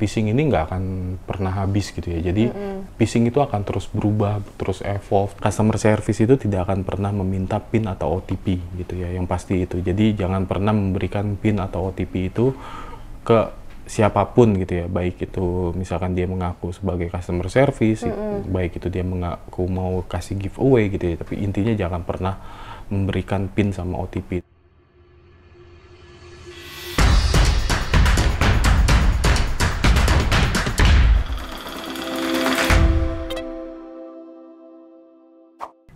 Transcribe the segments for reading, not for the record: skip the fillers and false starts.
phishing ini nggak akan pernah habis gitu ya. Jadi phishing itu akan terus berubah, terus evolve. Customer service itu tidak akan pernah meminta PIN atau OTP gitu ya, yang pasti itu. Jadi jangan pernah memberikan PIN atau OTP itu ke siapapun gitu ya, baik itu misalkan dia mengaku sebagai customer service, baik itu dia mengaku mau kasih giveaway gitu ya, tapi intinya jangan pernah memberikan PIN sama OTP.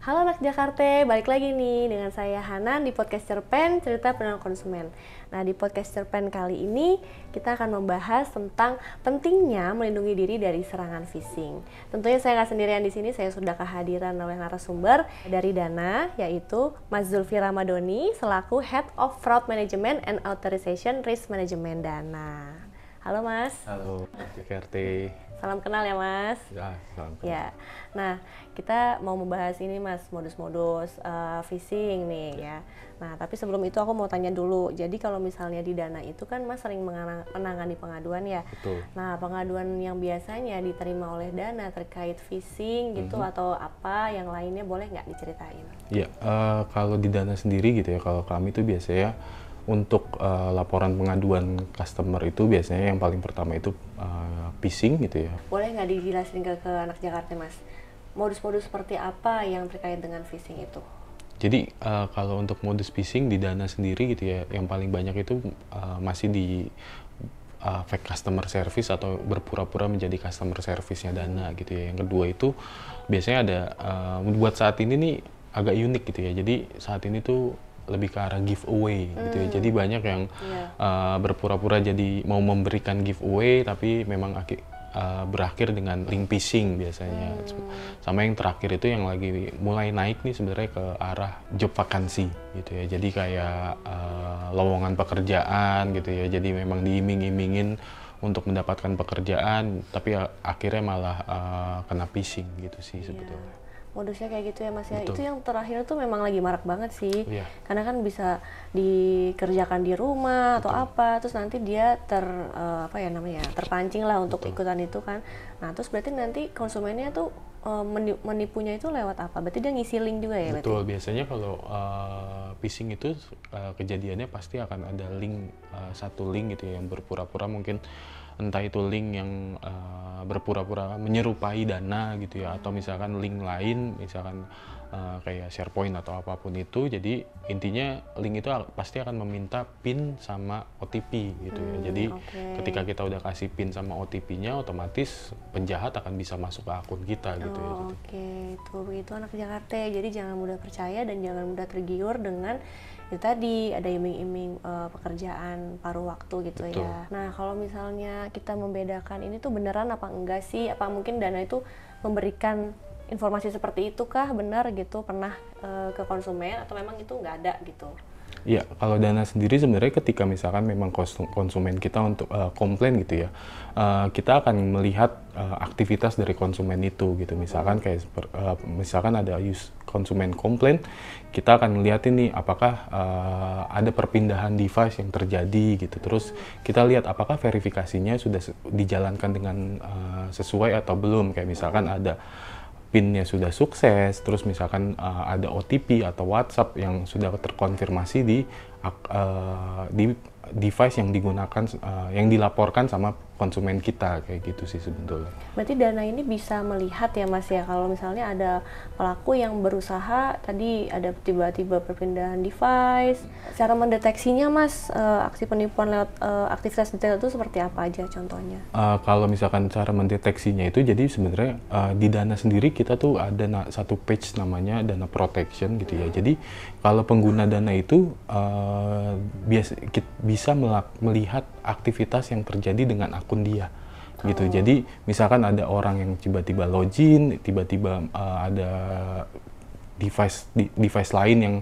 Halo anak Jakarta, balik lagi nih dengan saya Hanan di podcast Cerpen Cerita Pendanaan Konsumen. Nah, di podcast Cerpen kali ini kita akan membahas tentang pentingnya melindungi diri dari serangan phishing. Tentunya saya nggak sendirian di sini, saya sudah kehadiran oleh narasumber dari Dana, yaitu Mas Zulfi Ramadoni selaku Head of Fraud Management and Authorization Risk Management Dana. Halo Mas. Halo Jakarta. Salam kenal ya Mas. Ya, salam kenal. Ya, nah kita mau membahas ini Mas, modus-modus phishing nih ya. Nah tapi sebelum itu aku mau tanya dulu, jadi kalau misalnya di Dana itu kan Mas sering menangani pengaduan ya. Betul. Nah pengaduan yang biasanya diterima oleh Dana terkait phishing gitu atau apa yang lainnya boleh nggak diceritain? Ya, kalau di Dana sendiri gitu ya, kalau kami tuh biasanya untuk laporan pengaduan customer itu biasanya yang paling pertama itu phishing gitu ya. Boleh nggak dijelasin ke anak Jakarta Mas, modus-modus seperti apa yang terkait dengan phishing itu? Jadi kalau untuk modus phishing di Dana sendiri gitu ya, yang paling banyak itu masih di fake customer service atau berpura-pura menjadi customer service-nya Dana gitu ya. Yang kedua itu biasanya ada buat saat ini nih agak unik gitu ya. Jadi saat ini tuh lebih ke arah giveaway gitu ya. Jadi banyak yang berpura-pura jadi mau memberikan giveaway tapi memang berakhir dengan link phishing biasanya. Sama yang terakhir itu yang lagi mulai naik nih sebenarnya ke arah job vacancy gitu ya. Jadi kayak lowongan pekerjaan gitu ya. Jadi memang diiming-imingin untuk mendapatkan pekerjaan tapi akhirnya malah kena phishing gitu sih sebetulnya. Modusnya kayak gitu ya Mas ya. Betul. Itu yang terakhir tuh memang lagi marak banget sih. Iya. Karena kan bisa dikerjakan di rumah atau apa, terus nanti dia terpancing lah untuk ikutan itu kan. Nah, terus berarti nanti konsumennya tuh menipunya itu lewat apa? Berarti dia ngisi link juga ya? Betul, berarti? biasanya kalau phishing itu kejadiannya pasti akan ada link, satu link gitu ya, yang berpura-pura mungkin entah itu link yang berpura-pura menyerupai Dana gitu ya, atau misalkan link lain, misalkan kayak SharePoint atau apapun itu. Jadi intinya link itu pasti akan meminta PIN sama OTP gitu ya. Jadi ketika kita udah kasih PIN sama OTP-nya, otomatis penjahat akan bisa masuk ke akun kita gitu ya. Itu anak Jakarta. Jadi jangan mudah percaya dan jangan mudah tergiur dengan itu tadi ada iming-iming pekerjaan paruh waktu gitu. Betul. Ya. Nah kalau misalnya kita membedakan ini tuh beneran apa enggak sih? Apa mungkin Dana itu memberikan informasi seperti itu kah benar gitu pernah ke konsumen atau memang itu nggak ada gitu? Iya, kalau Dana sendiri sebenarnya ketika misalkan memang konsumen kita untuk komplain gitu ya, kita akan melihat aktivitas dari konsumen itu gitu. Misalkan kayak misalkan ada konsumen komplain, kita akan melihat ini apakah ada perpindahan device yang terjadi gitu. Terus kita lihat apakah verifikasinya sudah dijalankan dengan sesuai atau belum. Kayak misalkan ada PIN-nya sudah sukses, terus misalkan ada OTP atau WhatsApp yang sudah terkonfirmasi di device yang digunakan, yang dilaporkan sama konsumen kita, kayak gitu sih sebetulnya. Berarti Dana ini bisa melihat ya Mas ya, kalau misalnya ada pelaku yang berusaha tadi ada tiba-tiba perpindahan device, cara mendeteksinya Mas, aksi penipuan lewat aktivitas detail itu seperti apa aja contohnya? Kalau misalkan cara mendeteksinya itu, jadi sebenarnya di Dana sendiri kita tuh ada satu page namanya Dana Protection gitu ya. Jadi kalau pengguna Dana itu bisa melihat aktivitas yang terjadi dengan akun dia gitu. Jadi misalkan ada orang yang tiba-tiba login, tiba-tiba ada device lain yang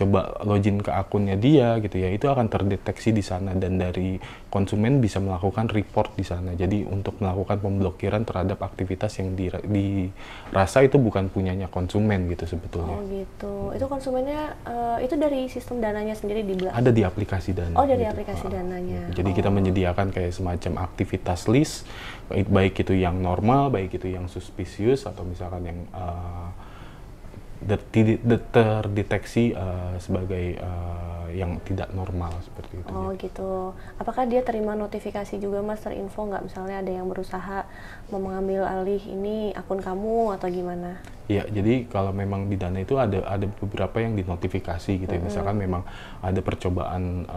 coba login ke akunnya dia gitu ya, itu akan terdeteksi di sana dan dari konsumen bisa melakukan report di sana. Jadi untuk melakukan pemblokiran terhadap aktivitas yang dirasa itu bukan punyanya konsumen gitu sebetulnya. Oh gitu. Itu konsumennya itu dari sistem dananya sendiri di belakang? Ada di aplikasi Dana. Oh, dari gitu. aplikasi dananya. Jadi kita menyediakan kayak semacam aktivitas list, baik itu yang normal, baik itu yang suspicious atau misalkan yang terdeteksi sebagai yang tidak normal seperti itu. Oh gitu. Apakah dia terima notifikasi juga Mas, terinfo nggak misalnya ada yang berusaha mau mengambil alih ini akun kamu atau gimana? Iya, jadi kalau memang di Dana itu ada beberapa yang dinotifikasi gitu ya. Misalkan memang ada percobaan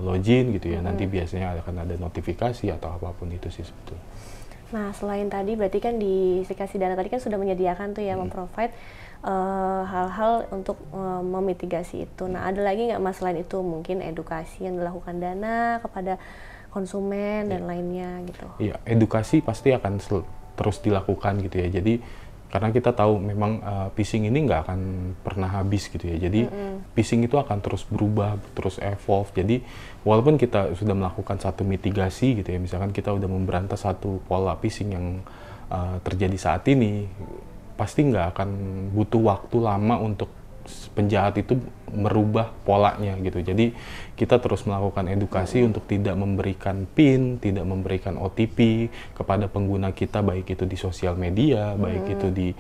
login gitu ya, nanti biasanya akan ada notifikasi atau apapun itu sih sebetulnya. Nah, selain tadi berarti kan di aplikasi Dana tadi kan sudah menyediakan tuh ya, memprovide hal-hal untuk memitigasi itu. Nah, ada lagi nggak Mas selain itu mungkin edukasi yang dilakukan Dana kepada konsumen dan lainnya gitu? Iya, edukasi pasti akan terus dilakukan gitu ya. Jadi karena kita tahu memang phishing ini nggak akan pernah habis gitu ya. Jadi phishing itu akan terus berubah, terus evolve. Jadi walaupun kita sudah melakukan satu mitigasi gitu ya, misalkan kita udah memberantas satu pola phishing yang terjadi saat ini, pasti nggak akan butuh waktu lama untuk penjahat itu merubah polanya gitu. Jadi kita terus melakukan edukasi untuk tidak memberikan PIN, tidak memberikan OTP kepada pengguna kita, baik itu di sosial media, baik itu di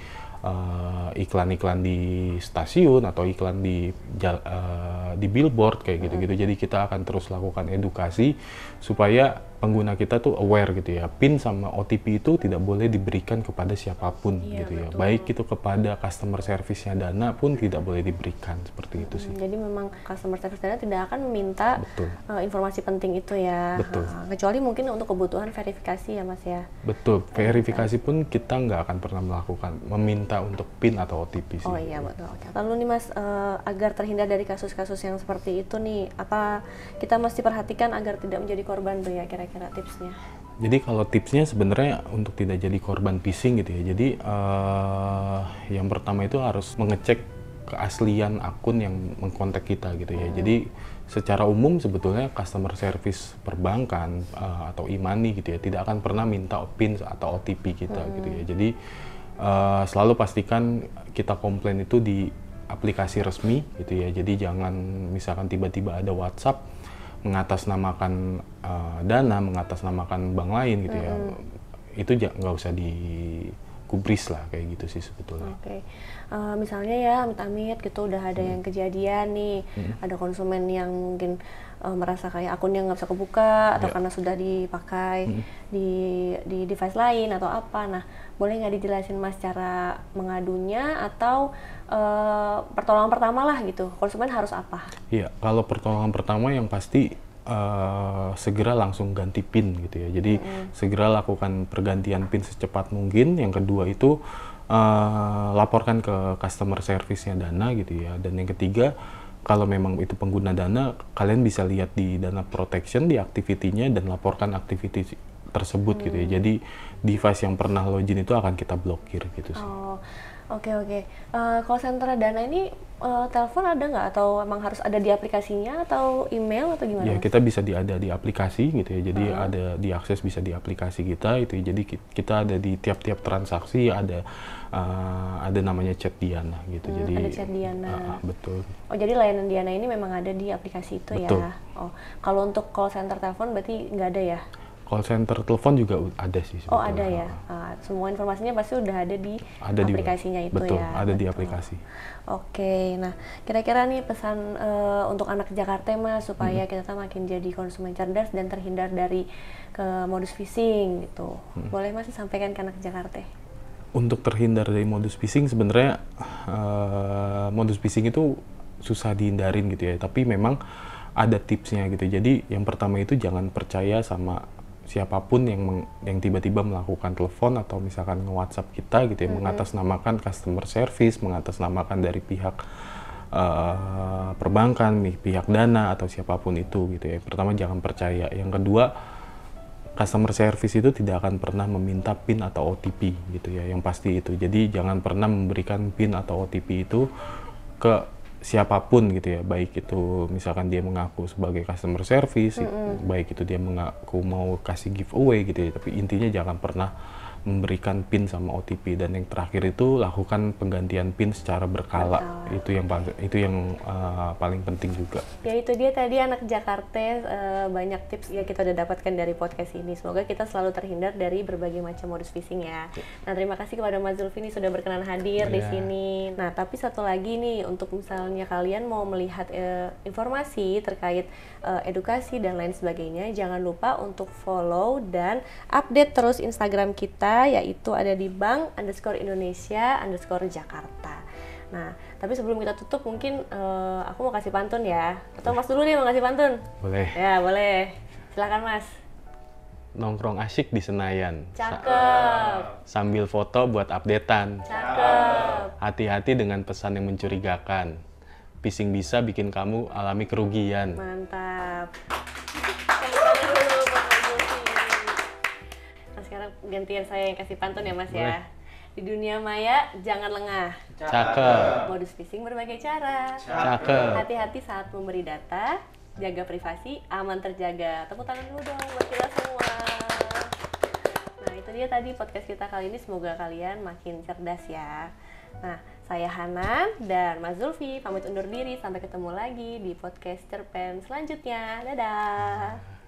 iklan-iklan di stasiun atau iklan di billboard kayak gitu-gitu. Jadi kita akan terus lakukan edukasi supaya pengguna kita tuh aware gitu ya. PIN sama OTP itu tidak boleh diberikan kepada siapapun gitu ya. Betul. Baik itu kepada customer service-nya Dana pun tidak boleh diberikan, seperti itu sih. Jadi memang customer service Dana tidak akan meminta informasi penting itu ya. Betul. Kecuali mungkin untuk kebutuhan verifikasi ya Mas ya. Betul, verifikasi pun kita nggak akan pernah melakukan, meminta untuk PIN atau OTP sih. Oh iya betul. Oke. Lalu nih Mas, agar terhindar dari kasus-kasus yang seperti itu nih, apa kita mesti perhatikan agar tidak menjadi korban tuh ya, kira-kira tipsnya? Jadi kalau tipsnya sebenarnya untuk tidak jadi korban phishing gitu ya. Jadi yang pertama itu harus mengecek keaslian akun yang mengkontak kita gitu ya. Jadi secara umum sebetulnya customer service perbankan atau e-money gitu ya tidak akan pernah minta PIN atau OTP kita gitu ya. Jadi selalu pastikan kita komplain itu di aplikasi resmi gitu ya. Jadi jangan misalkan tiba-tiba ada WhatsApp mengatasnamakan Dana, mengatasnamakan bank lain gitu ya. Itu nggak usah digubris lah kayak gitu sih sebetulnya. Oke. Misalnya ya amit-amit gitu udah ada yang kejadian nih, ada konsumen yang mungkin merasa kayak akunnya nggak bisa kebuka atau karena sudah dipakai di device lain atau apa. Nah, boleh nggak dijelasin Mas cara mengadunya atau pertolongan pertama lah gitu, konsumen harus apa? Iya, kalau pertolongan pertama yang pasti segera langsung ganti PIN gitu ya. Jadi segera lakukan pergantian PIN secepat mungkin. Yang kedua itu laporkan ke customer service-nya Dana gitu ya. Dan yang ketiga, kalau memang itu pengguna Dana, kalian bisa lihat di Dana Protection di activity-nya dan laporkan activity tersebut gitu ya. Jadi device yang pernah login itu akan kita blokir gitu sih. Oh, oke. Call center Dana ini telepon ada nggak atau emang harus ada di aplikasinya atau email atau gimana? Ya, Mas? kita bisa ada di aplikasi gitu ya. Jadi ada diakses bisa di aplikasi kita itu. Jadi kita ada di tiap-tiap transaksi ada namanya chat Diana gitu. Jadi ada chat Diana. Betul. Oh, jadi layanan Diana ini memang ada di aplikasi itu Betul. ya. Oh, kalau untuk call center telepon berarti nggak ada ya? Call center telepon juga ada sih sebetulnya. Oh, ada ya. Semua informasinya pasti udah ada di aplikasinya itu betul, ya. ada di aplikasi. Oke, nah kira-kira nih pesan untuk anak Jakarta Mas supaya kita makin jadi konsumen cerdas dan terhindar dari modus phishing gitu. Boleh Mas sampaikan ke anak Jakarta? Untuk terhindar dari modus phishing sebenarnya modus phishing itu susah dihindarin gitu ya. Tapi memang ada tipsnya gitu. Jadi yang pertama itu jangan percaya sama siapapun yang tiba-tiba melakukan telepon atau misalkan nge-WhatsApp kita gitu ya, mengatasnamakan customer service, mengatasnamakan dari pihak perbankan, pihak Dana atau siapapun itu gitu ya. Pertama jangan percaya. Yang kedua, customer service itu tidak akan pernah meminta PIN atau OTP gitu ya, yang pasti itu. Jadi jangan pernah memberikan PIN atau OTP itu ke siapapun gitu ya, baik itu misalkan dia mengaku sebagai customer service, baik itu dia mengaku mau kasih giveaway gitu ya, tapi intinya jangan pernah memberikan PIN sama OTP. Dan yang terakhir itu lakukan penggantian PIN secara berkala. Itu yang paling penting juga. Ya itu dia tadi anak Jakarta, banyak tips yang kita udah dapatkan dari podcast ini. Semoga kita selalu terhindar dari berbagai macam modus phishing ya. Nah, terima kasih kepada Mas Zulfi nih sudah berkenan hadir di sini. Nah, tapi satu lagi nih, untuk misalnya kalian mau melihat informasi terkait edukasi dan lain sebagainya, jangan lupa untuk follow dan update terus Instagram kita, yaitu ada di bank_Indonesia_Jakarta. Nah, tapi sebelum kita tutup mungkin aku mau kasih pantun ya. Atau Mas dulu nih mau kasih pantun? Boleh. Ya, boleh. Silakan Mas. Nongkrong asyik di Senayan. Cakep. Sambil foto buat updatean. Cakep. Hati-hati dengan pesan yang mencurigakan. Phishing bisa bikin kamu alami kerugian. Mantap. Tepuk tangan dulu buat Mas Zulfi. Nah, sekarang gantian saya yang kasih pantun ya Mas. Boleh. Ya. Di dunia maya jangan lengah. Cakep. Modus phishing berbagai cara. Cakep. Hati-hati saat memberi data, jaga privasi, aman terjaga. Tepuk tangan dulu dong buat kita semua. Nah, itu dia tadi podcast kita kali ini. Semoga kalian makin cerdas ya. Nah, saya Hanan dan Mas Zulfi pamit undur diri. Sampai ketemu lagi di podcast Cerpen selanjutnya. Dadah.